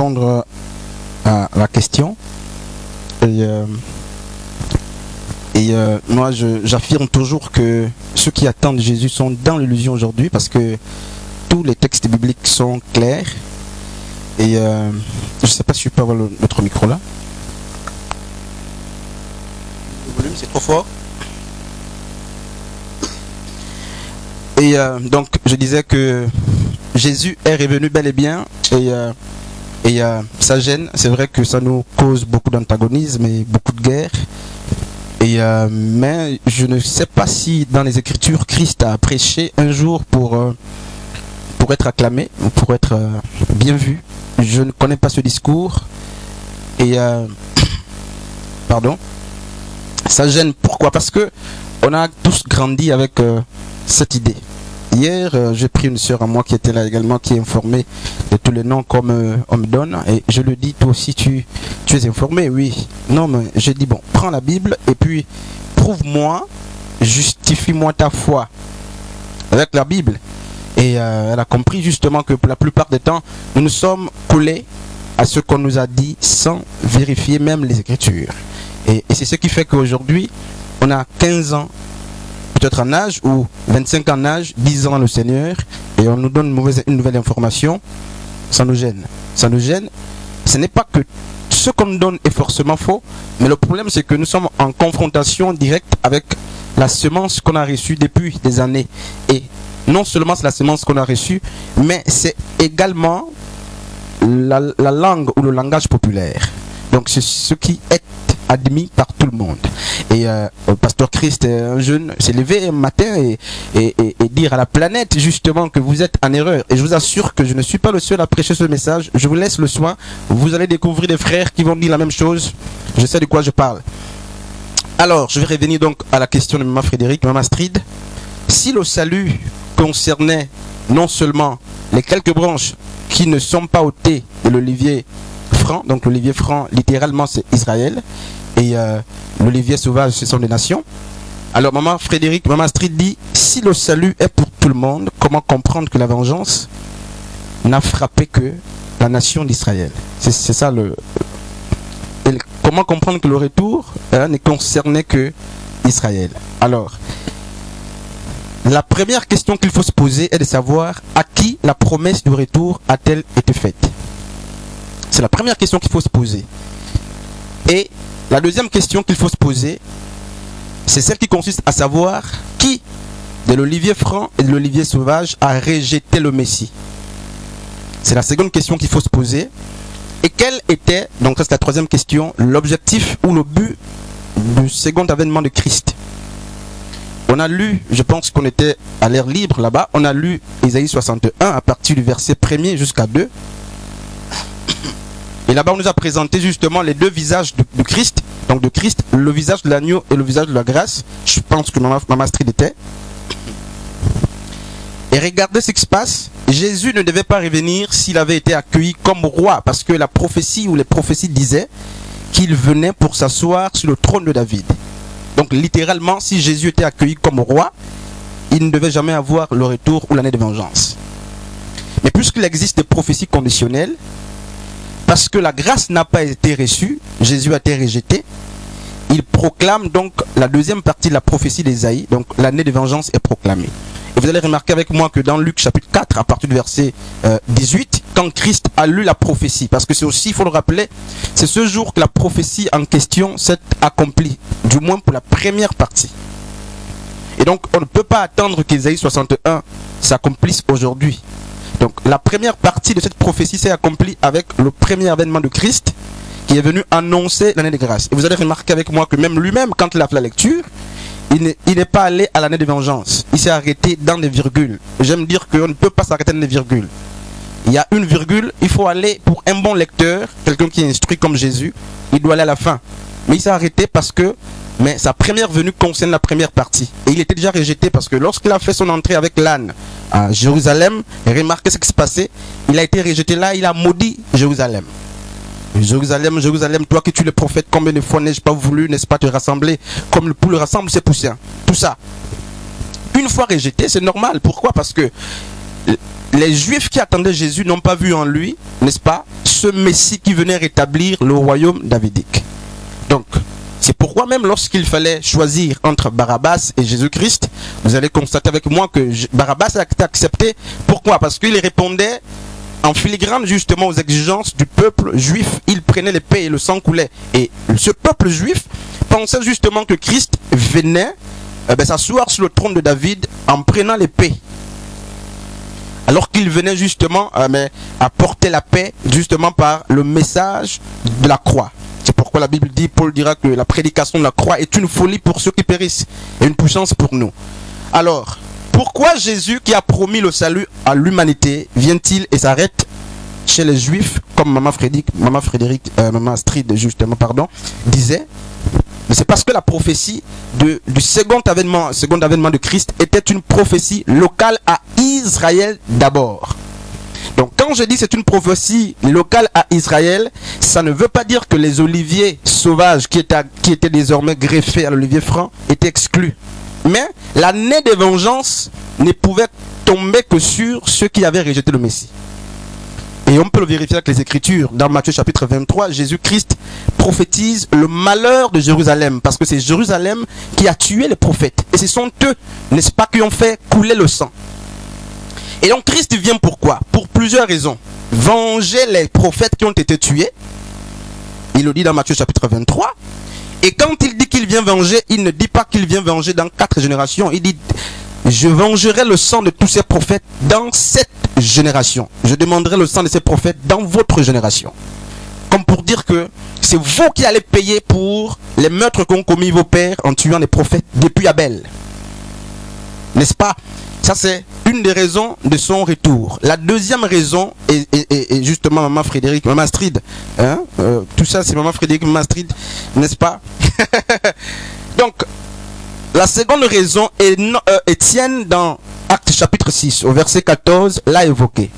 répondre à la question. Moi, j'affirme toujours que ceux qui attendent Jésus sont dans l'illusion aujourd'hui parce que tous les textes bibliques sont clairs. Et je ne sais pas si je peux avoir notre micro là. Le volume, c'est trop fort. Et donc, je disais que Jésus est revenu bel et bien. Et ça gêne. C'est vrai que ça nous cause beaucoup d'antagonisme et beaucoup de guerre. Mais je ne sais pas si dans les Écritures, Christ a prêché un jour pour être acclamé, pour être bien vu. Je ne connais pas ce discours. Et pardon. Ça gêne. Pourquoi? Parce que on a tous grandi avec cette idée. Hier, j'ai pris une sœur à moi qui était là également, qui est informée de tous les noms comme on me donne. Et je lui dis, toi aussi, tu es informé? Oui. Non, mais j'ai dit, bon, prends la Bible et puis prouve-moi, justifie-moi ta foi avec la Bible. Et elle a compris justement que pour la plupart des temps, nous nous sommes collés à ce qu'on nous a dit sans vérifier même les Écritures. Et c'est ce qui fait qu'aujourd'hui, on a 15 ans peut-être en âge ou 25 ans en âge, 10 ans dans le Seigneur, et on nous donne une nouvelle information, ça nous gêne. Ça nous gêne. Ce n'est pas que ce qu'on nous donne est forcément faux, mais le problème c'est que nous sommes en confrontation directe avec la semence qu'on a reçue depuis des années. Et non seulement c'est la semence qu'on a reçue, mais c'est également la langue ou le langage populaire. Donc c'est ce qui est admis par tout le monde. Et Pasteur Christ, un jeune, s'est levé un matin et dire à la planète justement que vous êtes en erreur. Et je vous assure que je ne suis pas le seul à prêcher ce message. Je vous laisse le soin. Vous allez découvrir des frères qui vont dire la même chose. Je sais de quoi je parle. Alors, je vais revenir donc à la question de Maman Frédéric, Maman Astrid. Si le salut concernait non seulement les quelques branches qui ne sont pas ôtées de l'olivier franc, donc l'olivier franc littéralement c'est Israël, et l'olivier sauvage ce sont les nations. Alors Maman Frédéric, Maman Astrid dit, si le salut est pour tout le monde, comment comprendre que la vengeance n'a frappé que la nation d'Israël? C'est ça comment comprendre que le retour ne concernait que Israël? Alors, la première question qu'il faut se poser est de savoir à qui la promesse du retour a-t-elle été faite? C'est la première question qu'il faut se poser. Et la deuxième question qu'il faut se poser, c'est celle qui consiste à savoir qui de l'olivier franc et de l'olivier sauvage a rejeté le Messie. C'est la seconde question qu'il faut se poser. Et quel était, donc ça c'est la troisième question, l'objectif ou le but du second avènement de Christ? On a lu, je pense qu'on était à l'air libre là-bas, on a lu Ésaïe 61 à partir du verset 1er jusqu'à 2. Et là-bas on nous a présenté justement les deux visages de Christ. Donc de Christ, le visage de l'agneau et le visage de la grâce. Je pense que Maman Astrid était. Et regardez ce qui se passe. Jésus ne devait pas revenir s'il avait été accueilli comme roi. Parce que la prophétie ou les prophéties disaient qu'il venait pour s'asseoir sur le trône de David. Donc littéralement, si Jésus était accueilli comme roi, il ne devait jamais avoir le retour ou l'année de vengeance. Mais puisqu'il existe des prophéties conditionnelles, parce que la grâce n'a pas été reçue, Jésus a été rejeté, il proclame donc la deuxième partie de la prophétie d'Ésaïe, donc l'année de vengeance est proclamée. Et vous allez remarquer avec moi que dans Luc chapitre 4, à partir du verset 18, quand Christ a lu la prophétie, parce que c'est aussi, il faut le rappeler, c'est ce jour que la prophétie en question s'est accomplie, du moins pour la première partie. Et donc on ne peut pas attendre qu'Ésaïe 61 s'accomplisse aujourd'hui. Donc la première partie de cette prophétie s'est accomplie avec le premier avènement de Christ qui est venu annoncer l'année de grâce. Et vous allez remarquer avec moi que même lui-même, quand il a fait la lecture, il n'est pas allé à l'année de vengeance. Il s'est arrêté dans des virgules. J'aime dire qu'on ne peut pas s'arrêter dans des virgules. Il y a une virgule, il faut aller pour un bon lecteur, quelqu'un qui est instruit comme Jésus, il doit aller à la fin. Mais il s'est arrêté parce que sa première venue concerne la première partie. Et il était déjà rejeté parce que lorsqu'il a fait son entrée avec l'âne à Jérusalem, remarquez ce qui se passait, il a été rejeté là, il a maudit Jérusalem. Jérusalem, Jérusalem, toi qui tues les prophètes, combien de fois n'ai-je pas voulu, n'est-ce pas, te rassembler comme le poulet rassemble ses poussins. Tout ça. Une fois rejeté, c'est normal. Pourquoi? Parce que les Juifs qui attendaient Jésus n'ont pas vu en lui, n'est-ce pas, ce Messie qui venait rétablir le royaume davidique. Donc, c'est pourquoi même lorsqu'il fallait choisir entre Barabbas et Jésus-Christ, vous allez constater avec moi que Barabbas a été accepté. Pourquoi? Parce qu'il répondait en filigrane justement aux exigences du peuple juif. Il prenait l'épée et le sang coulait. Et ce peuple juif pensait justement que Christ venait s'asseoir sur le trône de David en prenant l'épée. Alors qu'il venait justement apporter la paix justement par le message de la croix. C'est pourquoi la Bible dit, Paul dira que la prédication de la croix est une folie pour ceux qui périssent et une puissance pour nous. Alors, pourquoi Jésus qui a promis le salut à l'humanité vient-il et s'arrête chez les Juifs, comme Maman Astrid justement, disait? Mais c'est parce que la prophétie du second avènement de Christ était une prophétie locale à Israël d'abord. Donc quand je dis c'est une prophétie locale à Israël, ça ne veut pas dire que les oliviers sauvages qui étaient désormais greffés à l'olivier franc étaient exclus. Mais l'année des vengeances ne pouvait tomber que sur ceux qui avaient rejeté le Messie. Et on peut le vérifier avec les Écritures. Dans Matthieu chapitre 23, Jésus-Christ prophétise le malheur de Jérusalem. Parce que c'est Jérusalem qui a tué les prophètes. Et ce sont eux, n'est-ce pas, qui ont fait couler le sang. Et donc Christ vient pourquoi? Pour plusieurs raisons. Venger les prophètes qui ont été tués. Il le dit dans Matthieu chapitre 23. Et quand il dit qu'il vient venger, il ne dit pas qu'il vient venger dans 4 générations. Il dit, je vengerai le sang de tous ces prophètes dans cette génération. Je demanderai le sang de ces prophètes dans votre génération. Comme pour dire que c'est vous qui allez payer pour les meurtres qu'ont commis vos pères en tuant les prophètes depuis Abel. N'est-ce pas? Ça c'est une des raisons de son retour. La deuxième raison est justement Maman Astrid. Tout ça c'est Maman Frédéric, Maman Astrid, n'est-ce pas? Donc, la seconde raison est tienne dans Actes chapitre 6, au verset 14, l'a évoqué.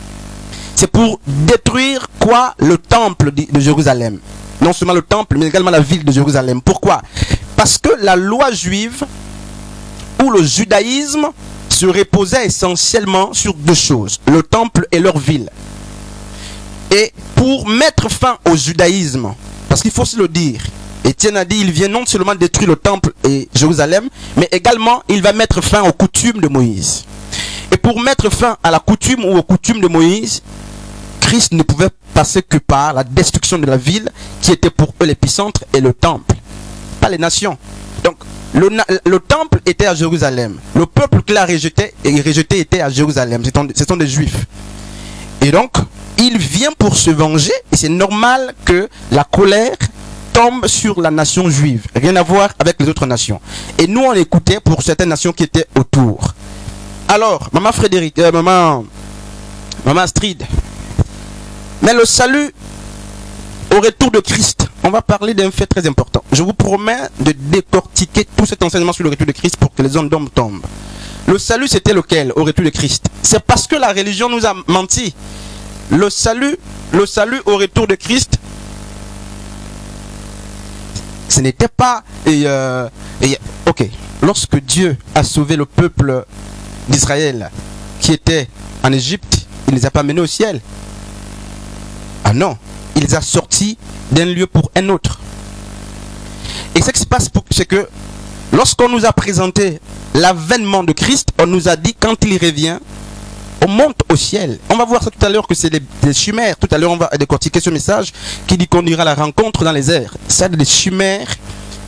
C'est pour détruire quoi? Le temple de Jérusalem. Non seulement le temple, mais également la ville de Jérusalem. Pourquoi? Parce que la loi juive ou le judaïsme se reposait essentiellement sur 2 choses, le temple et leur ville. Et pour mettre fin au judaïsme, parce qu'il faut se le dire, Étienne a dit, il vient non seulement détruire le temple et Jérusalem, mais également il va mettre fin aux coutumes de Moïse. Et pour mettre fin à la coutume ou aux coutumes de Moïse, Christ ne pouvait passer que par la destruction de la ville qui était pour eux l'épicentre et le temple, pas les nations. Donc le temple était à Jérusalem. Le peuple qui l'a rejeté était à Jérusalem. Ce sont des Juifs. Et donc, il vient pour se venger. Et c'est normal que la colère tombe sur la nation juive. Rien à voir avec les autres nations. Et nous, on écoutait pour certaines nations qui étaient autour. Alors, Maman Frédéric, Maman Astrid. Mais le salut au retour de Christ, on va parler d'un fait très important. Je vous promets de décortiquer tout cet enseignement sur le retour de Christ pour que les hommes tombent. Le salut, c'était lequel au retour de Christ? C'est parce que la religion nous a menti. Le salut au retour de Christ, ce n'était pas... ok, lorsque Dieu a sauvé le peuple d'Israël qui était en Égypte, il ne les a pas menés au ciel. Ah non, il les a sortis d'un lieu pour un autre. Et ce qui se passe, c'est que lorsqu'on nous a présenté l'avènement de Christ, on nous a dit quand il revient, on monte au ciel. On va voir ça tout à l'heure que c'est des chimères. Tout à l'heure on va décortiquer ce message qui dit qu'on ira à la rencontre dans les airs. C'est des chimères.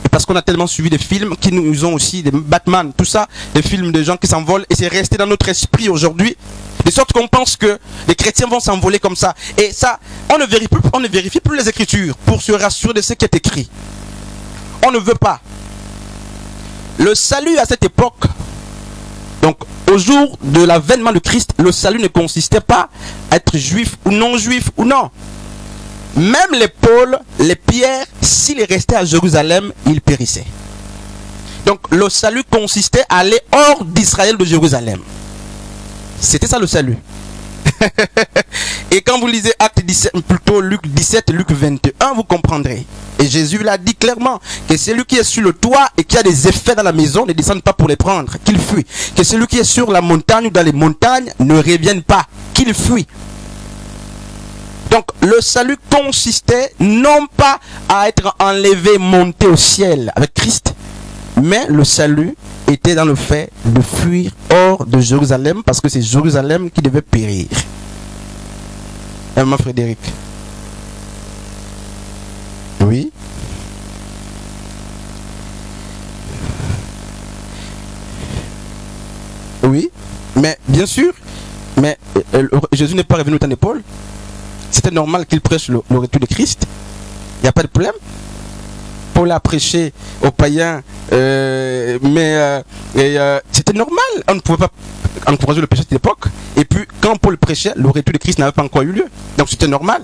Et parce qu'on a tellement suivi des films qui nous ont aussi, des Batman, tout ça, des films de gens qui s'envolent. Et c'est resté dans notre esprit aujourd'hui. De sorte qu'on pense que les chrétiens vont s'envoler comme ça. Et ça, on ne vérifie plus les Écritures pour se rassurer de ce qui est écrit. On ne veut pas. Le salut à cette époque, donc au jour de l'avènement de Christ, le salut ne consistait pas à être juif ou non juif ou non. Même les Paul, les Pierre, s'ils restaient à Jérusalem, ils périssaient. Donc le salut consistait à aller hors d'Israël de Jérusalem. C'était ça le salut. Et quand vous lisez Acte 17, plutôt Luc 17, Luc 21, vous comprendrez. Et Jésus l'a dit clairement, que celui qui est sur le toit et qui a des effets dans la maison ne descende pas pour les prendre, qu'il fuit. Que celui qui est sur la montagne ou dans les montagnes ne revienne pas, qu'il fuit. Donc le salut consistait non pas à être enlevé, monté au ciel avec Christ, mais le salut était dans le fait de fuir hors de Jérusalem, parce que c'est Jérusalem qui devait périr. Maman Frédéric. Oui. Oui, mais bien sûr, mais Jésus n'est pas revenu au temps de Paul. C'était normal qu'il prêche le retour de Christ. Il n'y a pas de problème. Paul a prêché aux païens, mais c'était normal. On ne pouvait pas encourager le péché de cette époque. Et puis, quand Paul prêchait, le retour de Christ n'avait pas encore eu lieu. Donc, c'était normal.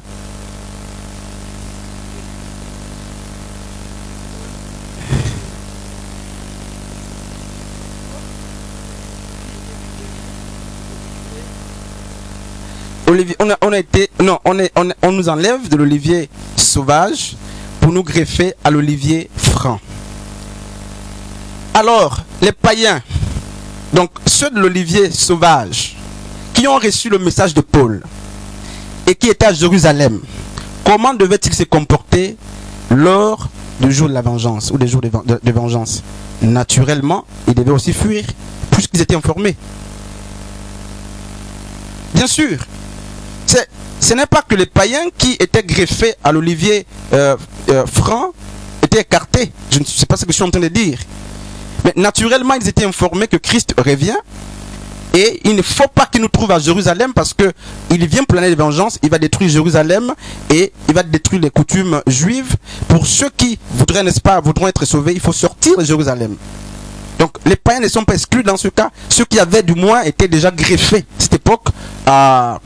Olivier, on nous enlève de l'olivier sauvage pour nous greffer à l'olivier franc. Alors, les païens, donc ceux de l'olivier sauvage, qui ont reçu le message de Paul et qui étaient à Jérusalem, comment devaient-ils se comporter lors du jour de la vengeance ou des jours de vengeance? Naturellement, ils devaient aussi fuir, puisqu'ils étaient informés. Bien sûr, ce n'est pas que les païens qui étaient greffés à l'olivier franc étaient écartés. Je ne sais pas ce que je suis en train de dire. Mais naturellement, ils étaient informés que Christ revient. Et il ne faut pas qu'il nous trouve à Jérusalem, parce qu'il vient planer les vengeances. Il va détruire Jérusalem et il va détruire les coutumes juives. Pour ceux qui voudraient, n'est-ce pas, voudront être sauvés, il faut sortir de Jérusalem. Donc les païens ne sont pas exclus dans ce cas. Ceux qui avaient du moins été déjà greffés à cette époque à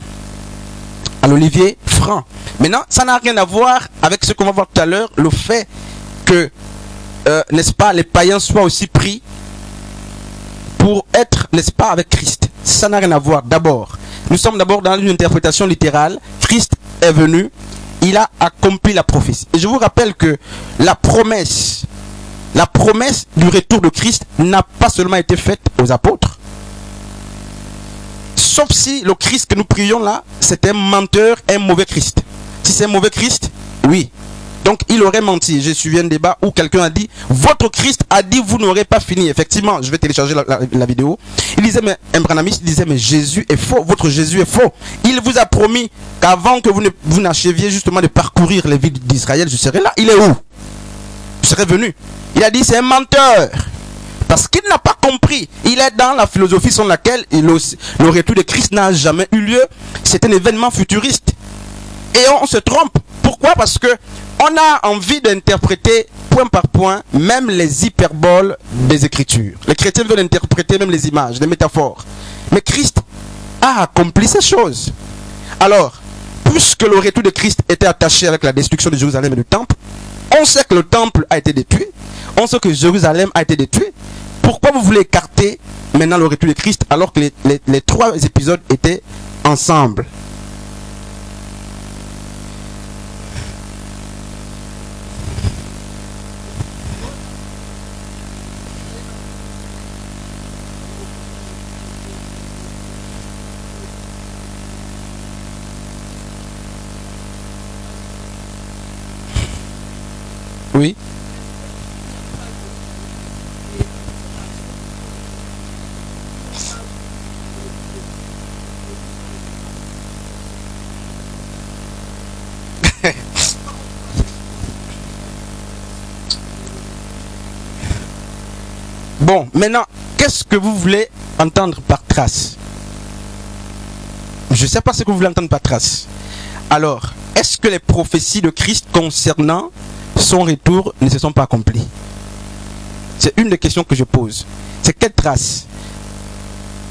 l'olivier franc. Maintenant, ça n'a rien à voir avec ce qu'on va voir tout à l'heure, le fait que, n'est-ce pas, les païens soient aussi pris pour être, n'est-ce pas, avec Christ. Ça n'a rien à voir. D'abord, nous sommes d'abord dans une interprétation littérale. Christ est venu, il a accompli la prophétie. Et je vous rappelle que la promesse du retour de Christ n'a pas seulement été faite aux apôtres. Sauf si le Christ que nous prions là, c'est un menteur, un mauvais Christ. Si c'est un mauvais Christ, oui. Donc il aurait menti. J'ai suivi un débat où quelqu'un a dit, votre Christ a dit, vous n'aurez pas fini. Effectivement, je vais télécharger la vidéo. Il disait, mais un branamiste disait, mais Jésus est faux. Votre Jésus est faux. Il vous a promis qu'avant que vous n'acheviez justement de parcourir les villes d'Israël, je serai là. Il est où? Je serai venu. Il a dit, c'est un menteur. Parce qu'il n'a pas compris. Il est dans la philosophie selon laquelle le retour de Christ n'a jamais eu lieu. C'est un événement futuriste. Et on se trompe. Pourquoi? Parce que on a envie d'interpréter point par point même les hyperboles des Écritures. Les chrétiens veulent interpréter même les images, les métaphores. Mais Christ a accompli ces choses. Alors, puisque le retour de Christ était attaché avec la destruction de Jérusalem et du temple, on sait que le temple a été détruit. On sait que Jérusalem a été détruit. Pourquoi vous voulez écarter maintenant le retour de Christ alors que les trois épisodes étaient ensemble? Oui. Bon, maintenant, qu'est-ce que vous voulez entendre par trace? Je ne sais pas ce que vous voulez entendre par trace. Alors, est-ce que les prophéties de Christ concernant son retour ne se sont pas accomplies? C'est une des questions que je pose. C'est quelle trace?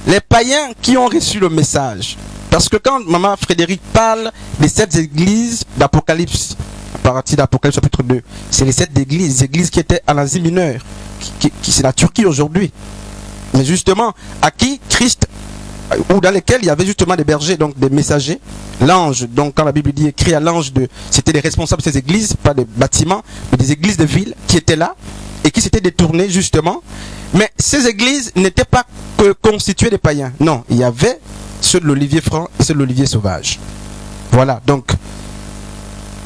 Les païens qui ont reçu le message. Parce que quand Maman Frédéric parle des 7 églises d'Apocalypse, à partir d'Apocalypse chapitre 2, c'est les 7 églises qui étaient en Asie mineure, qui c'est la Turquie aujourd'hui. Mais justement, à qui Christ ou dans lesquels il y avait justement des bergers, donc des messagers. L'ange, donc quand la Bible dit écrit à l'ange, c'était les responsables de ces églises, pas des bâtiments, mais des églises de ville qui étaient là et qui s'étaient détournées justement. Mais ces églises n'étaient pas que constituées des païens. Non, il y avait ceux de l'olivier franc et ceux de l'olivier sauvage. Voilà, donc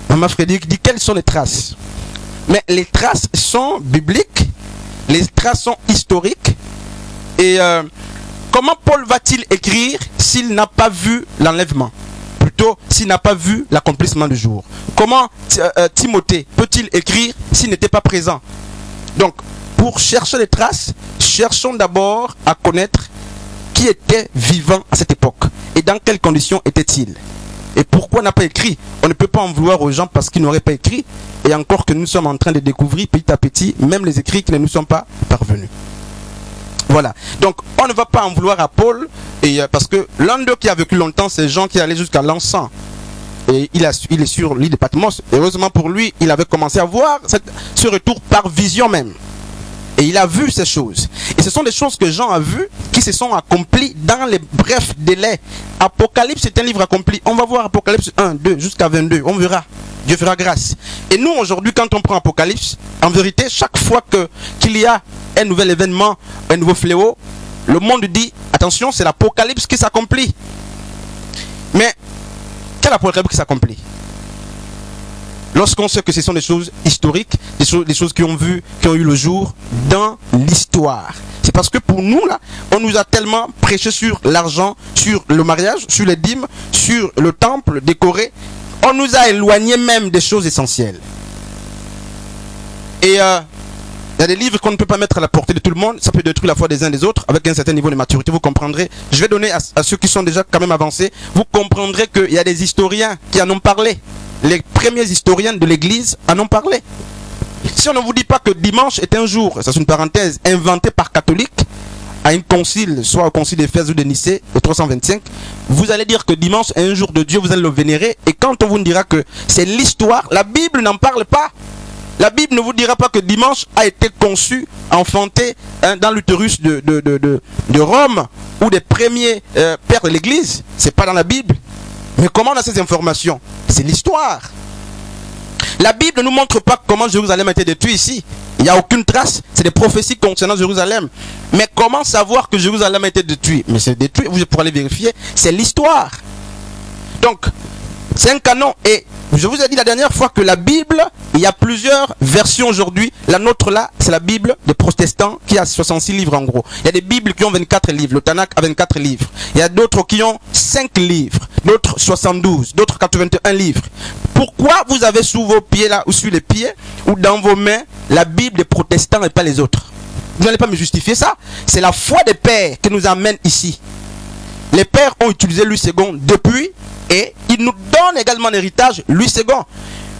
Maman Frédéric dit quelles sont les traces. Mais les traces sont bibliques, les traces sont historiques. Et comment Paul va-t-il écrire s'il n'a pas vu l'enlèvement? Plutôt s'il n'a pas vu l'accomplissement du jour. Comment Timothée peut-il écrire s'il n'était pas présent? Donc, pour chercher les traces, cherchons d'abord à connaître qui était vivant à cette époque et dans quelles conditions était-il. Et pourquoi n'a pas écrit? On ne peut pas en vouloir aux gens parce qu'ils n'auraient pas écrit. Et encore que nous sommes en train de découvrir petit à petit, même les écrits qui ne nous sont pas parvenus. Voilà. Donc, on ne va pas en vouloir à Paul, parce que l'un d'eux qui a vécu longtemps, c'est Jean qui allait jusqu'à l'encens. Et il est sur l'île de Patmos. Heureusement pour lui, il avait commencé à voir ce retour par vision même. Et il a vu ces choses. Et ce sont des choses que Jean a vues qui se sont accomplies dans les brefs délais. Apocalypse est un livre accompli. On va voir Apocalypse 1, 2 jusqu'à 22. On verra. Dieu fera grâce. Et nous aujourd'hui, quand on prend Apocalypse, en vérité, chaque fois qu'il y a un nouvel événement, un nouveau fléau, le monde dit, attention, c'est l'Apocalypse qui s'accomplit. Mais, quel Apocalypse qui s'accomplit? Lorsqu'on sait que ce sont des choses historiques, des choses qui ont eu le jour dans l'histoire. C'est parce que pour nous, là, on nous a tellement prêché sur l'argent, sur le mariage, sur les dîmes, sur le temple décoré. On nous a éloigné même des choses essentielles. Et il y a des livres qu'on ne peut pas mettre à la portée de tout le monde. Ça peut détruire la foi des uns des autres avec un certain niveau de maturité. Vous comprendrez. Je vais donner à ceux qui sont déjà quand même avancés. Vous comprendrez qu'il y a des historiens qui en ont parlé. Les premiers historiens de l'église en ont parlé. Si on ne vous dit pas que dimanche est un jour, ça c'est une parenthèse, inventé par catholiques à un concile, soit au concile d'Éphèse ou de Nicée, de 325, vous allez dire que dimanche est un jour de Dieu, vous allez le vénérer. Et quand on vous dira que c'est l'histoire, la Bible n'en parle pas. La Bible ne vous dira pas que dimanche a été conçu, enfanté dans l'utérus de Rome ou des premiers pères de l'église. C'est pas dans la Bible. Mais comment on a ces informations? C'est l'histoire. La Bible ne nous montre pas comment Jérusalem a été détruit ici. Il n'y a aucune trace. C'est des prophéties concernant Jérusalem. Mais comment savoir que Jérusalem a été détruit? Mais c'est détruit, vous pourrez aller vérifier. C'est l'histoire. Donc, c'est un canon. Et je vous ai dit la dernière fois que la Bible, il y a plusieurs versions aujourd'hui. La nôtre là, c'est la Bible des protestants qui a 66 livres en gros. Il y a des Bibles qui ont 24 livres. Le Tanakh a 24 livres. Il y a d'autres qui ont 5 livres. D'autres 72. D'autres 81 livres. Pourquoi vous avez sous vos pieds là, ou sur les pieds, ou dans vos mains, la Bible des protestants et pas les autres? Vous n'allez pas me justifier ça. C'est la foi des pères qui nous amène ici. Les pères ont utilisé Louis II depuis. Et il nous donne également l'héritage, Louis II.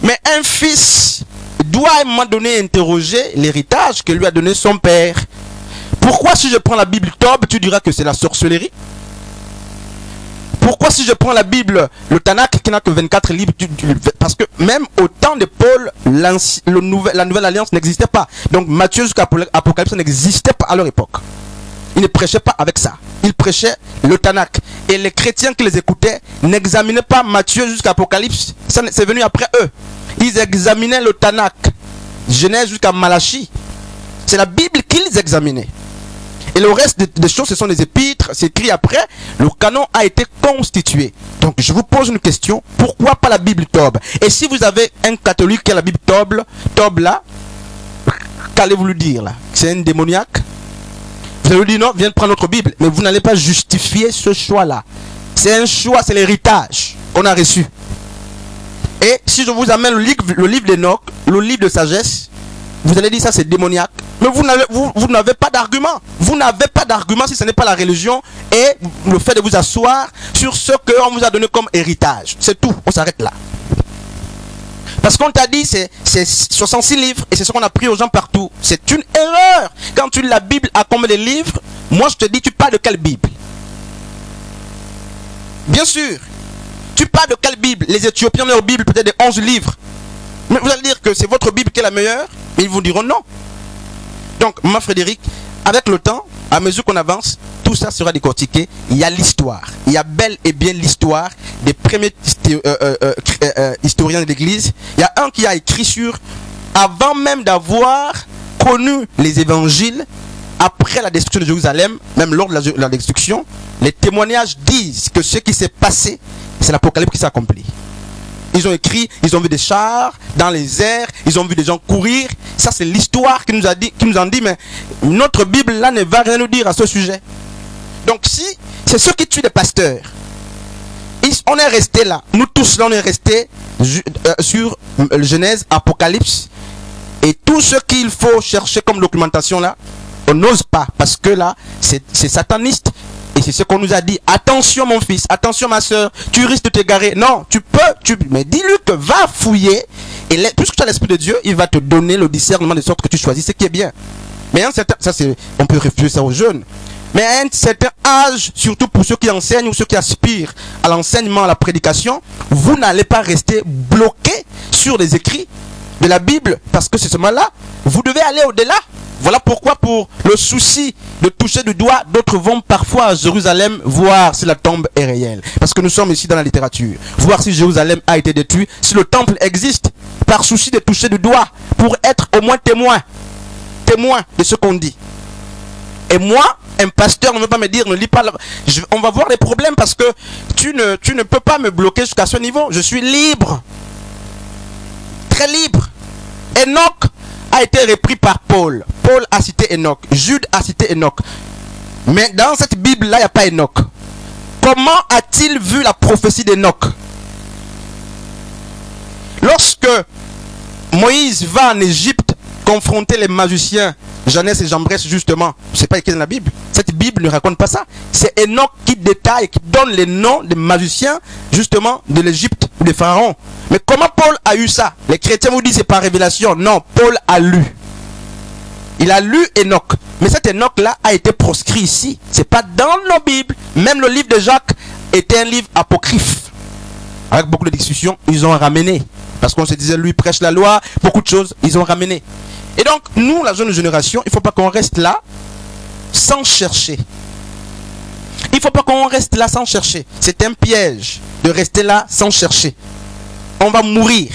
Mais un fils doit à un moment donné interroger l'héritage que lui a donné son père. Pourquoi si je prends la Bible Tob, tu diras que c'est la sorcellerie? Pourquoi si je prends la Bible, le Tanakh qui n'a que 24 livres, parce que même au temps de Paul, la nouvelle alliance n'existait pas. Donc Matthieu jusqu'à Apocalypse n'existait pas à leur époque. Ils ne prêchaient pas avec ça. Ils prêchaient le Tanakh. Et les chrétiens qui les écoutaient n'examinaient pas Matthieu jusqu'à Apocalypse. C'est venu après eux. Ils examinaient le Tanakh. Genèse jusqu'à Malachie. C'est la Bible qu'ils examinaient. Et le reste des choses, ce sont des épîtres. C'est écrit après. Le canon a été constitué. Donc je vous pose une question. Pourquoi pas la Bible Tob? Et si vous avez un catholique qui a la Bible Tob là, qu'allez-vous lui dire là? C'est un démoniaque? Vous allez lui dire non, viens prendre notre Bible. Mais vous n'allez pas justifier ce choix-là. C'est un choix, c'est l'héritage qu'on a reçu. Et si je vous amène le livre d'Enoch, le livre de sagesse, vous allez dire ça c'est démoniaque. Mais vous n'avez pas d'argument. Vous n'avez pas d'argument si ce n'est pas la religion et le fait de vous asseoir sur ce qu'on vous a donné comme héritage. C'est tout, on s'arrête là. Parce qu'on t'a dit c'est 66 livres et c'est ce qu'on a pris aux gens partout. C'est une erreur. Quand tu lis la Bible à combien de livres, moi je te dis tu parles de quelle Bible? Bien sûr. Tu parles de quelle Bible? Les Éthiopiens ont leur Bible peut-être de 11 livres. Mais vous allez dire que c'est votre Bible qui est la meilleure? Mais ils vous diront non. Donc, Maman Frédéric, avec le temps, à mesure qu'on avance, tout ça sera décortiqué. Il y a l'histoire. Il y a bel et bien l'histoire des premiers historiens de l'Église. Il y a un qui a écrit sur, avant même d'avoir connu les évangiles, après la destruction de Jérusalem, même lors de la destruction, les témoignages disent que ce qui s'est passé, c'est l'Apocalypse qui s'est accompli. Ils ont écrit, ils ont vu des chars dans les airs, ils ont vu des gens courir. Ça, c'est l'histoire qui nous en dit, mais notre Bible là ne va rien nous dire à ce sujet. Donc si c'est ceux qui tuent les pasteurs, on est resté là, nous tous là on est resté sur Genèse, Apocalypse, et tout ce qu'il faut chercher comme documentation là, on n'ose pas, parce que là c'est sataniste. Et c'est ce qu'on nous a dit. Attention mon fils, attention ma soeur, tu risques de t'égarer. Non, mais dis-lui que va fouiller. Et puisque tu as l'Esprit de Dieu, il va te donner le discernement de sorte que tu choisis ce qui est bien. Mais on peut réfléchir ça aux jeunes. Mais à un certain âge, surtout pour ceux qui enseignent ou ceux qui aspirent à l'enseignement, à la prédication, vous n'allez pas rester bloqué sur les écrits de la Bible, parce que c'est ce moment-là, vous devez aller au-delà. Voilà pourquoi, pour le souci de toucher du doigt, d'autres vont parfois à Jérusalem voir si la tombe est réelle. Parce que nous sommes ici dans la littérature. Voir si Jérusalem a été détruit, si le temple existe, par souci de toucher du doigt, pour être au moins témoin de ce qu'on dit. Et moi, un pasteur ne veut pas me dire, ne lis pas, on va voir les problèmes, parce que tu ne peux pas me bloquer jusqu'à ce niveau. Je suis libre. Très libre. Enoch a été repris par Paul. Paul a cité Enoch. Jude a cité Enoch. Mais dans cette Bible-là, il n'y a pas Enoch. Comment a-t-il vu la prophétie d'Enoch? Lorsque Moïse va en Égypte confronter les magiciens, Janès et Jambres, justement, je ne sais pas écrit dans la Bible. Cette Bible ne raconte pas ça. C'est Enoch qui détaille, qui donne les noms des magiciens, justement, de l'Égypte, des pharaons. Mais comment Paul a eu ça? Les chrétiens vous disent c'est par révélation. Non, Paul a lu. Il a lu Enoch. Mais cet Enoch-là a été proscrit ici. C'est pas dans nos Bibles. Même le livre de Jacques était un livre apocryphe. Avec beaucoup de discussions, ils ont ramené. Parce qu'on se disait, lui prêche la loi, beaucoup de choses, ils ont ramené. Et donc, nous, la jeune génération, il ne faut pas qu'on reste là sans chercher. Il ne faut pas qu'on reste là sans chercher. C'est un piège de rester là sans chercher. On va mourir.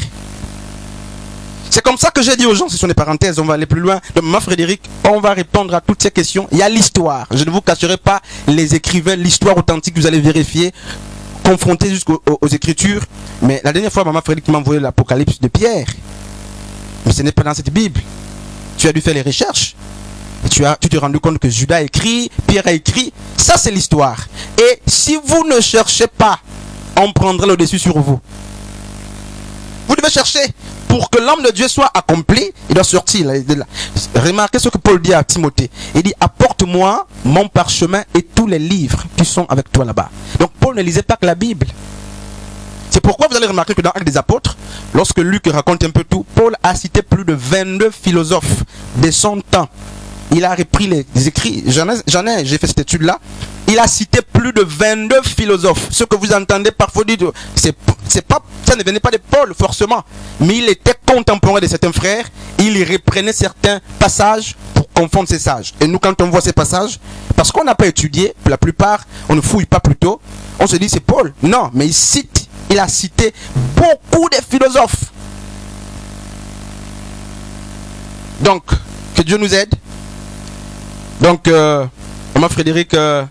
C'est comme ça que j'ai dit aux gens, ce sont des parenthèses, on va aller plus loin. Donc, Maman Frédéric, on va répondre à toutes ces questions. Il y a l'histoire. Je ne vous cacherai pas les écrivains, l'histoire authentique, vous allez vérifier, confronter jusqu'aux Écritures. Mais la dernière fois, Maman Frédéric m'a envoyé l'Apocalypse de Pierre. Mais ce n'est pas dans cette Bible. Tu as dû faire les recherches. Et tu t'es rendu compte que Judas a écrit, Pierre a écrit. Ça, c'est l'histoire. Et si vous ne cherchez pas, on prendra le dessus sur vous. Vous devez chercher. Pour que l'homme de Dieu soit accompli, il doit sortir. Remarquez ce que Paul dit à Timothée. Il dit, apporte-moi mon parchemin et tous les livres qui sont avec toi là-bas. Donc Paul ne lisait pas que la Bible. C'est pourquoi vous allez remarquer que dans Actes des Apôtres, lorsque Luc raconte un peu tout, Paul a cité plus de 22 philosophes de son temps. Il a repris les écrits. J'ai fait cette étude-là. Il a cité plus de 22 philosophes. Ce que vous entendez parfois dire, ça ne venait pas de Paul forcément. Mais il était contemporain de certains frères. Il reprenait certains passages pour confondre ces sages. Et nous, quand on voit ces passages, parce qu'on n'a pas étudié, pour la plupart, on ne fouille pas plutôt, on se dit c'est Paul. Non, mais il a cité beaucoup de philosophes. Donc, que Dieu nous aide. Donc, Maman Frédéric, il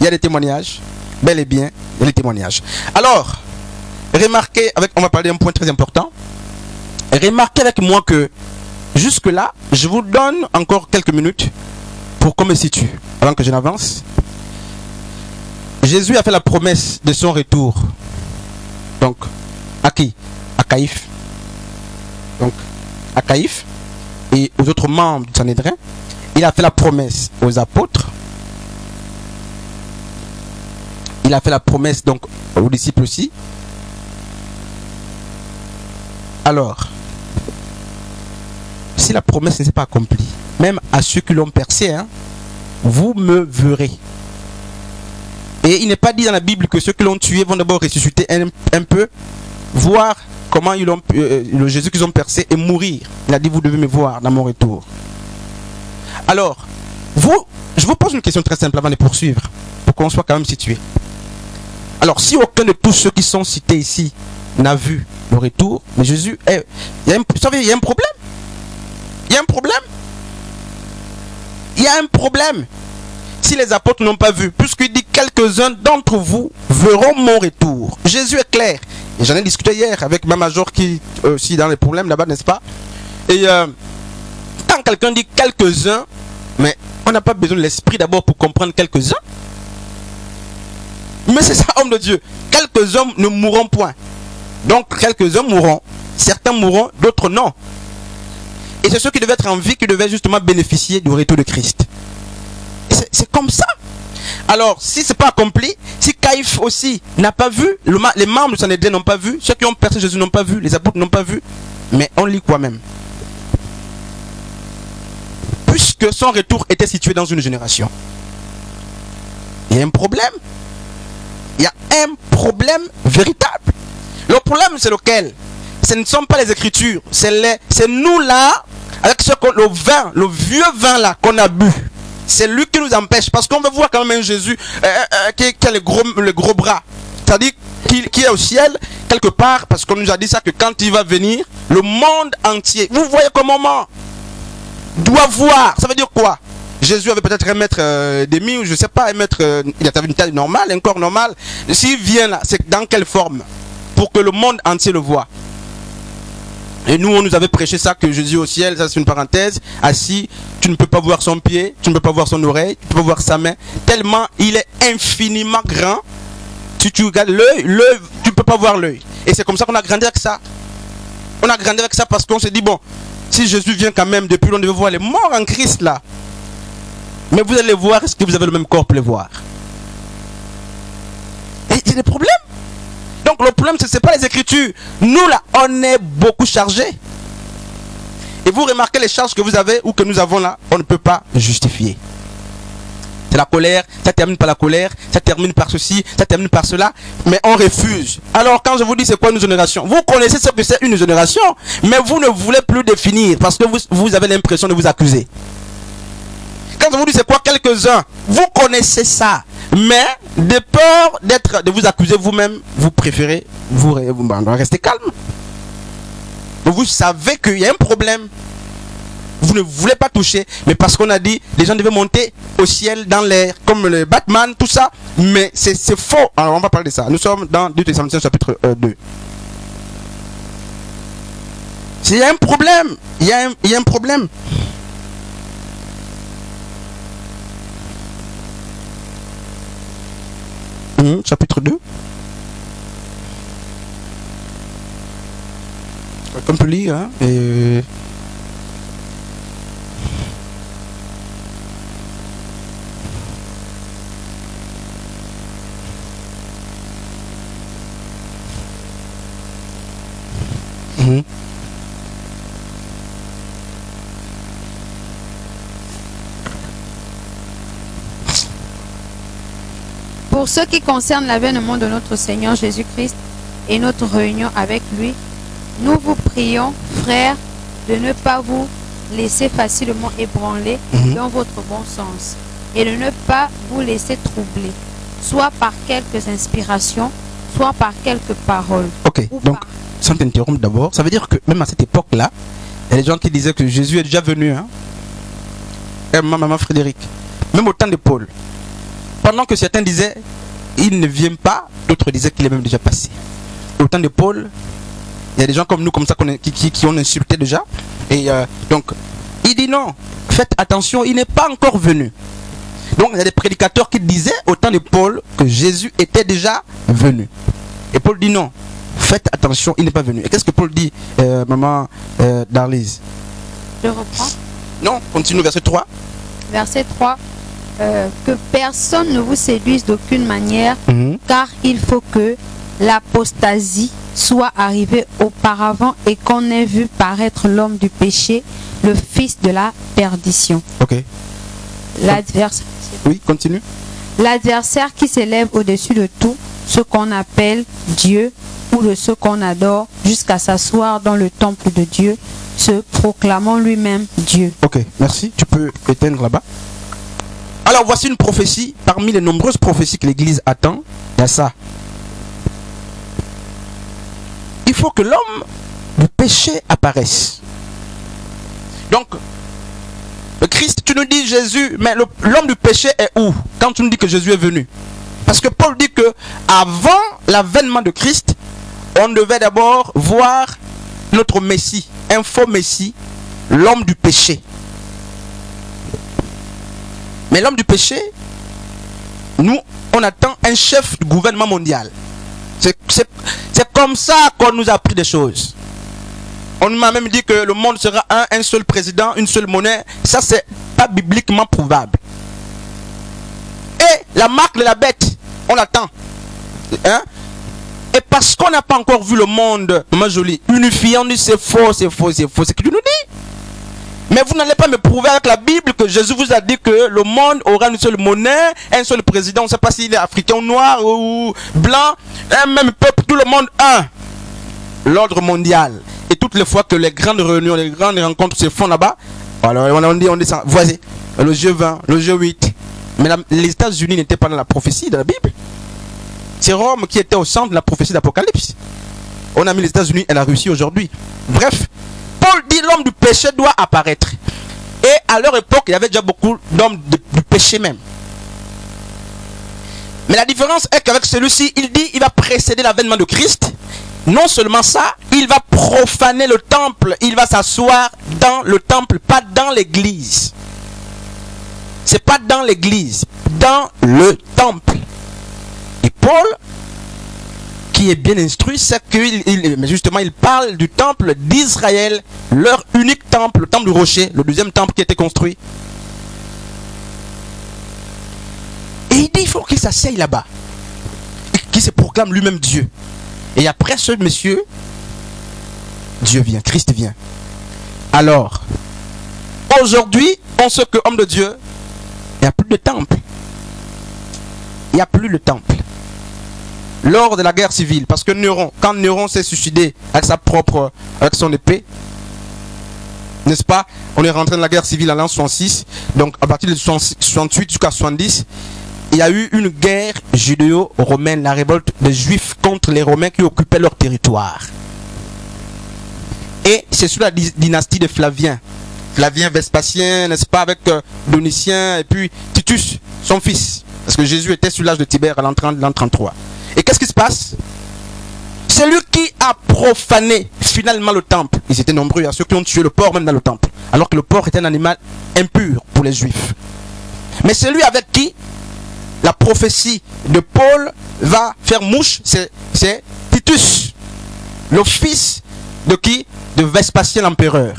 y a des témoignages, bel et bien, il y a des témoignages. Alors, remarquez, on va parler d'un point très important. Remarquez avec moi que, jusque-là, je vous donne encore quelques minutes pour qu'on me situe, avant que je n'avance. Jésus a fait la promesse de son retour. Donc, à qui? À Caïphe. Donc, à Caïphe et aux autres membres du Sanhédrin. Il a fait la promesse aux apôtres. Il a fait la promesse donc aux disciples aussi. Alors, si la promesse ne s'est pas accomplie, même à ceux qui l'ont percé, hein, vous me verrez. Et il n'est pas dit dans la Bible que ceux qui l'ont tué vont d'abord ressusciter un peu, voir comment le Jésus qu'ils ont percé et mourir. Il a dit, vous devez me voir dans mon retour. Alors, je vous pose une question très simple avant de poursuivre, pour qu'on soit quand même situé. Alors, si aucun de tous ceux qui sont cités ici n'a vu le retour de Jésus, vous savez, il y a un problème. Il y a un problème. Il y a un problème. Si les apôtres n'ont pas vu, puisqu'il dit quelques-uns d'entre vous verront mon retour. Jésus est clair. Et j'en ai discuté hier avec ma major qui aussi dans les problèmes là-bas, n'est-ce pas? Et quand quelqu'un dit quelques-uns, mais on n'a pas besoin de l'esprit d'abord pour comprendre quelques-uns. Mais c'est ça, homme de Dieu. Quelques hommes ne mourront point. Donc quelques-uns mourront. Certains mourront, d'autres non. Et c'est ceux qui devaient être en vie qui devaient justement bénéficier du retour de Christ. C'est comme ça. Alors, si ce n'est pas accompli, si Caïphe aussi n'a pas vu, les membres du Sanhédrin n'ont pas vu, ceux qui ont percé Jésus n'ont pas vu, les apôtres n'ont pas vu, mais on lit quoi même? Puisque son retour était situé dans une génération. Il y a un problème. Il y a un problème véritable. Le problème, c'est lequel? Ce ne sont pas les Écritures, c'est nous là, avec le vieux vin là qu'on a bu. C'est lui qui nous empêche, parce qu'on veut voir quand même un Jésus qui a le gros bras. C'est-à-dire qui est au ciel, quelque part, parce qu'on nous a dit ça, que quand il va venir, le monde entier, vous voyez comment doit voir. Ça veut dire quoi? Jésus avait peut-être un mètre demi, ou je ne sais pas, il avait une taille normale, un corps normal. S'il vient là, c'est dans quelle forme? Pour que le monde entier le voit. Et nous, on nous avait prêché ça, que Jésus au ciel, ça c'est une parenthèse, assis, tu ne peux pas voir son pied, tu ne peux pas voir son oreille, tu ne peux pas voir sa main, tellement il est infiniment grand. Si tu regardes l'œil, tu ne peux pas voir l'œil. Et c'est comme ça qu'on a grandi avec ça. On a grandi avec ça parce qu'on s'est dit, bon, si Jésus vient quand même, depuis on devait voir les morts en Christ là. Mais vous allez voir, est-ce que vous avez le même corps pour les voir? Et il y a des problèmes. Donc le problème, ce n'est pas les Écritures. Nous là, on est beaucoup chargés. Et vous remarquez les charges que vous avez ou que nous avons là, on ne peut pas justifier. C'est la colère, ça termine par la colère, ça termine par ceci, ça termine par cela, mais on refuse. Alors quand je vous dis c'est quoi une génération, vous connaissez ce que c'est une génération, mais vous ne voulez plus définir parce que vous avez l'impression de vous accuser. Quand je vous dis c'est quoi quelques-uns, vous connaissez ça, mais de peur de vous accuser vous-même, vous préférez rester calme. Donc vous savez qu'il y a un problème. Vous ne voulez pas toucher, mais parce qu'on a dit les gens devaient monter au ciel dans l'air, comme le Batman, tout ça. Mais c'est faux. Alors on va parler de ça. Nous sommes dans 2 Thessaloniciens chapitre 2. Il y a un problème. Il y a un problème. Chapitre 2. Comme tu lis, hein, et... Pour ce qui concerne l'avènement de notre Seigneur Jésus-Christ et notre réunion avec lui, nous vous prions, frères, de ne pas vous laisser facilement ébranler dans votre bon sens et de ne pas vous laisser troubler, soit par quelques inspirations, soit par quelques paroles. Ok, donc, sans t'interrompre d'abord, ça veut dire que même à cette époque-là, il y a des gens qui disaient que Jésus est déjà venu. Hein? Et maman Frédéric, même au temps de Paul, pendant que certains disaient il ne vient pas, d'autres disaient qu'il est même déjà passé. Au temps de Paul, il y a des gens comme nous, comme ça, qui ont insulté déjà. Et donc, il dit non, faites attention, il n'est pas encore venu. Donc, il y a des prédicateurs qui disaient au temps de Paul que Jésus était déjà venu. Et Paul dit non, faites attention, il n'est pas venu. Et qu'est-ce que Paul dit, maman Darlise? Je reprends. Non, continue, verset 3. Verset 3. Que personne ne vous séduise d'aucune manière, car il faut que l'apostasie soit arrivée auparavant et qu'on ait vu paraître l'homme du péché, le fils de la perdition. Ok. L'adversaire. Oui, continue. L'adversaire qui s'élève au-dessus de tout ce qu'on appelle Dieu ou de ce qu'on adore jusqu'à s'asseoir dans le temple de Dieu, se proclamant lui-même Dieu. Ok, merci. Tu peux éteindre là-bas. Alors voici une prophétie, parmi les nombreuses prophéties que l'Église attend, il y a ça. Il faut que l'homme du péché apparaisse. Donc, le Christ, tu nous dis Jésus, mais l'homme du péché est où? Quand tu nous dis que Jésus est venu. Parce que Paul dit que avant l'avènement de Christ, on devait d'abord voir notre Messie, un faux Messie, l'homme du péché. Mais l'homme du péché, nous, on attend un chef du gouvernement mondial. C'est comme ça qu'on nous a appris des choses. On m'a même dit que le monde sera un seul président, une seule monnaie. Ça, c'est pas bibliquement prouvable. Et la marque de la bête, on attend. Hein? Et parce qu'on n'a pas encore vu le monde, maman jolie, unifié, on dit c'est faux, c'est faux, c'est faux. C'est ce que tu nous dis. Mais vous n'allez pas me prouver avec la Bible que Jésus vous a dit que le monde aura une seule monnaie, un seul président. On ne sait pas s'il est africain ou noir ou blanc. Un même peuple, tout le monde un. L'ordre mondial. Et toutes les fois que les grandes réunions, les grandes rencontres se font là-bas, alors on descend, voici, le jeu 20, le jeu 8. Mais les États-Unis n'étaient pas dans la prophétie de la Bible. C'est Rome qui était au centre de la prophétie d'Apocalypse. On a mis les États-Unis et la Russie aujourd'hui. Bref, Paul dit l'homme du péché doit apparaître. Et à leur époque, il y avait déjà beaucoup d'hommes du péché même. Mais la différence est qu'avec celui-ci, il dit il va précéder l'avènement de Christ. Non seulement ça, il va profaner le temple. Il va s'asseoir dans le temple, pas dans l'église. C'est pas dans l'église, dans le temple. Et Paul, qui est bien instruit, c'est qu'il justement il parle du temple d'Israël, leur unique temple, le temple du rocher, le deuxième temple qui a été construit. Et il dit il faut qu'il s'asseye là-bas, qu'il se proclame lui-même Dieu. Et après ce monsieur, Dieu vient, Christ vient. Alors, aujourd'hui, on sait que homme de Dieu, il n'y a plus de temple. Il n'y a plus de temple. Lors de la guerre civile, parce que Néron, quand Néron s'est suicidé avec son épée, n'est-ce pas? On est rentré dans la guerre civile en l'an 66, donc à partir de 68 jusqu'à 70, il y a eu une guerre judéo-romaine, la révolte des Juifs contre les Romains qui occupaient leur territoire. Et c'est sous la dynastie de Flavien. Flavien Vespasien, n'est-ce pas, avec Domitien et puis Titus, son fils. Parce que Jésus était sur l'âge de Tibère à l'an 33. Et qu'est-ce qui se passe? C'est lui qui a profané finalement le temple. Ils étaient nombreux à ceux qui ont tué le porc même dans le temple. Alors que le porc était un animal impur pour les Juifs. Mais c'est lui avec qui la prophétie de Paul va faire mouche, c'est Titus, le fils de qui? De Vespasien l'empereur.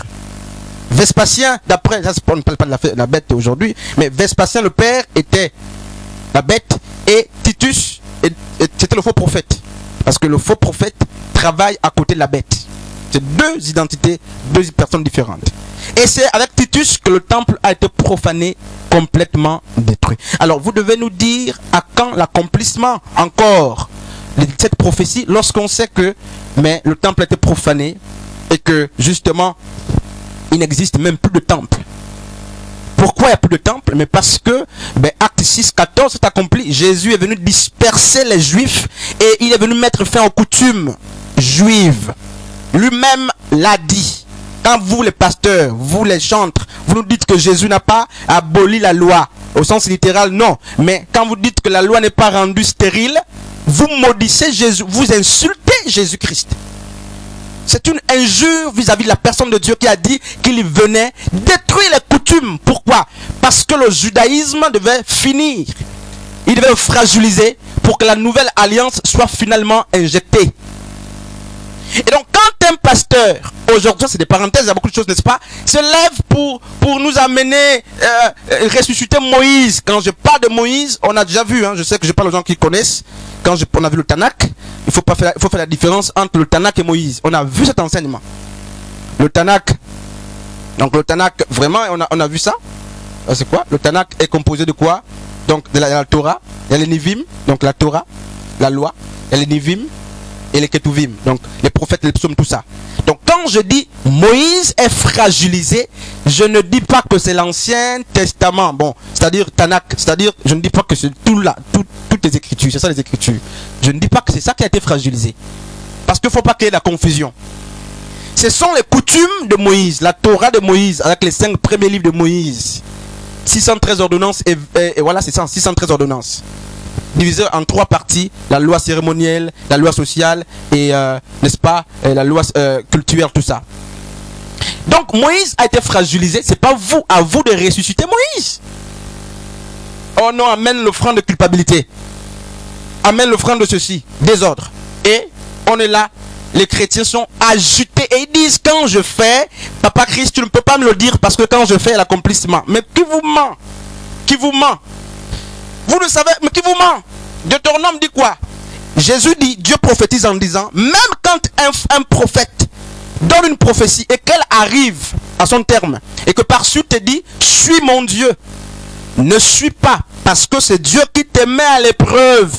Vespasien, d'après, on ne parle pas de la bête aujourd'hui, mais Vespasien le père était la bête et Titus c'était le faux prophète. Parce que le faux prophète travaille à côté de la bête. C'est deux identités, deux personnes différentes. Et c'est avec Titus que le temple a été profané, complètement détruit. Alors vous devez nous dire à quand l'accomplissement encore de cette prophétie, lorsqu'on sait que le temple a été profané et que justement il n'existe même plus de temple. Pourquoi il n'y a plus de temple? Mais parce que Acte 6, 14 est accompli. Jésus est venu disperser les Juifs et il est venu mettre fin aux coutumes juives. Lui-même l'a dit. Quand vous les pasteurs, vous les chantres, vous nous dites que Jésus n'a pas aboli la loi, au sens littéral, non. Mais quand vous dites que la loi n'est pas rendue stérile, vous maudissez Jésus, vous insultez Jésus-Christ. C'est une injure vis-à-vis de la personne de Dieu qui a dit qu'il venait détruire les coutumes. Pourquoi? Parce que le judaïsme devait finir. Il devait le fragiliser pour que la nouvelle alliance soit finalement injectée. Et donc quand un pasteur, aujourd'hui c'est des parenthèses, il y a beaucoup de choses, n'est-ce pas, se lève pour nous amener, ressusciter Moïse. Quand je parle de Moïse, on a déjà vu, je sais que je parle aux gens qui connaissent, on a vu le Tanakh, il faut faire la différence entre le Tanakh et Moïse. On a vu cet enseignement. Le Tanakh, donc le Tanakh, vraiment, on a vu ça. C'est quoi? Le Tanakh est composé de quoi? Donc de la Torah, il y a les Nivim, donc la Torah, la loi, il y a les Nivim, et les Ketuvim, donc les prophètes, les psaumes, tout ça. Donc quand je dis Moïse est fragilisé, je ne dis pas que c'est l'Ancien Testament. Bon, c'est-à-dire Tanakh, c'est-à-dire, je ne dis pas que c'est toutes les Écritures, c'est ça les Écritures. Je ne dis pas que c'est ça qui a été fragilisé. Parce qu'il ne faut pas qu'il y ait la confusion. Ce sont les coutumes de Moïse, la Torah de Moïse, avec les 5 premiers livres de Moïse. 613 ordonnances, et voilà, c'est ça, 613 ordonnances. Divisé en 3 parties, la loi cérémonielle, la loi sociale et, n'est-ce pas, la loi culturelle, tout ça. Donc Moïse a été fragilisé, c'est pas vous, à vous de ressusciter Moïse. Oh non, amène l'offrande de culpabilité. Amène l'offrande de ceci, désordre. Et on est là, les chrétiens sont agités et ils disent quand je fais, Papa Christ, tu ne peux pas me le dire parce que quand je fais l'accomplissement. Mais qui vous ment? Qui vous ment? Vous le savez, mais qui vous ment? Deutéronome dit quoi? Jésus dit, Dieu prophétise en disant, même quand un prophète donne une prophétie et qu'elle arrive à son terme, et que par suite te dit, suis mon Dieu, ne suis pas, parce que c'est Dieu qui te met à l'épreuve.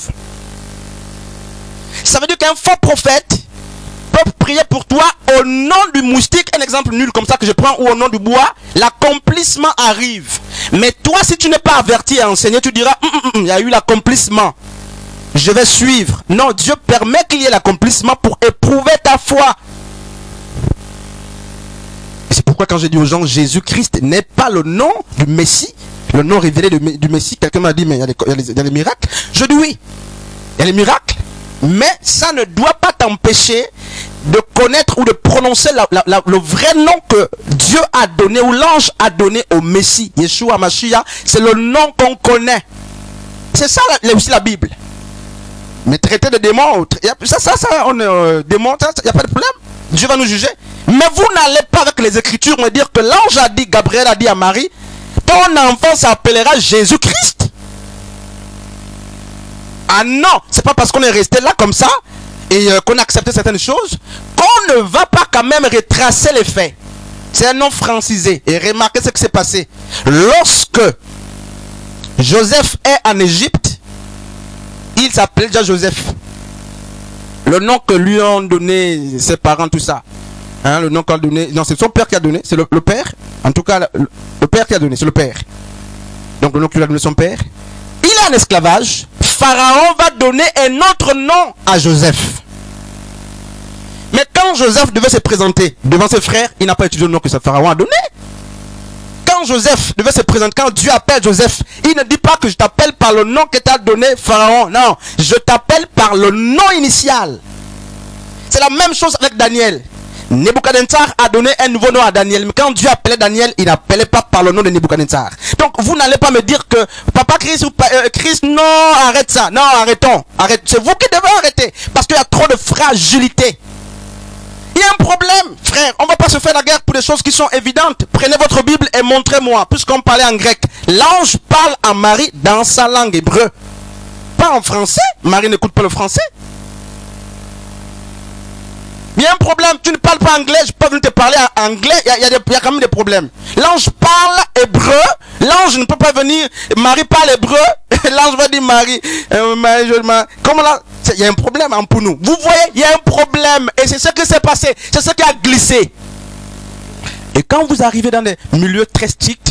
Ça veut dire qu'un faux prophète peut prier pour toi au nom du moustique, un exemple nul comme ça que je prends, ou au nom du bois, l'accomplissement arrive. Mais toi, si tu n'es pas averti et enseigné, tu diras, il y a eu l'accomplissement, je vais suivre. Non, Dieu permet qu'il y ait l'accomplissement pour éprouver ta foi. C'est pourquoi quand j'ai dit aux gens, Jésus-Christ n'est pas le nom du Messie, le nom révélé du Messie. Quelqu'un m'a dit, mais il y a des miracles. Je dis oui, il y a des miracles, mais ça ne doit pas t'empêcher de connaître ou de prononcer le vrai nom que Dieu a donné ou l'ange a donné au Messie, Yeshua Mashiach. C'est le nom qu'on connaît. C'est ça aussi la Bible. Mais traiter de démons, démons, il n'y a pas de problème. Dieu va nous juger. Mais vous n'allez pas avec les Écritures me dire que l'ange a dit, Gabriel a dit à Marie, ton enfant s'appellera Jésus-Christ. Ah non, c'est pas parce qu'on est resté là comme ça et qu'on a accepté certaines choses qu'on ne va pas quand même retracer les faits. C'est un nom francisé. Et remarquez ce qui s'est passé. Lorsque Joseph est en Égypte, il s'appelait déjà Joseph. Le nom que lui ont donné ses parents, tout ça. Hein, le nom qu'on a donné. Non, c'est son père qui a donné. C'est le père. En tout cas, le père qui a donné. C'est le père. Donc le nom qu'il a donné son père. Il est en esclavage. Pharaon va donner un autre nom à Joseph. Mais quand Joseph devait se présenter devant ses frères, il n'a pas utilisé le nom que ce Pharaon a donné. Quand Joseph devait se présenter, quand Dieu appelle Joseph, il ne dit pas que je t'appelle par le nom que t'a donné Pharaon. Non, je t'appelle par le nom initial. C'est la même chose avec Daniel. Nebuchadnezzar a donné un nouveau nom à Daniel. Mais quand Dieu appelait Daniel, il n'appelait pas par le nom de Nebuchadnezzar. Donc vous n'allez pas me dire que Papa Christ ou Christ, non, arrête ça. Non, arrêtons. Arrête. C'est vous qui devez arrêter. Parce qu'il y a trop de fragilité. Il y a un problème, frère. On ne va pas se faire la guerre pour des choses qui sont évidentes. Prenez votre Bible et montrez-moi. Puisqu'on parlait en grec. L'ange parle à Marie dans sa langue hébreu. Pas en français. Marie n'écoute pas le français. Il y a un problème, tu ne parles pas anglais, je peux venir te parler en anglais, il y a quand même des problèmes. L'ange parle hébreu, l'ange ne peut pas venir, Marie parle hébreu, l'ange va dire Marie, comment là, il y a un problème pour nous. Vous voyez, il y a un problème, et c'est ce qui s'est passé, c'est ce qui a glissé. Et quand vous arrivez dans des milieux très stricts,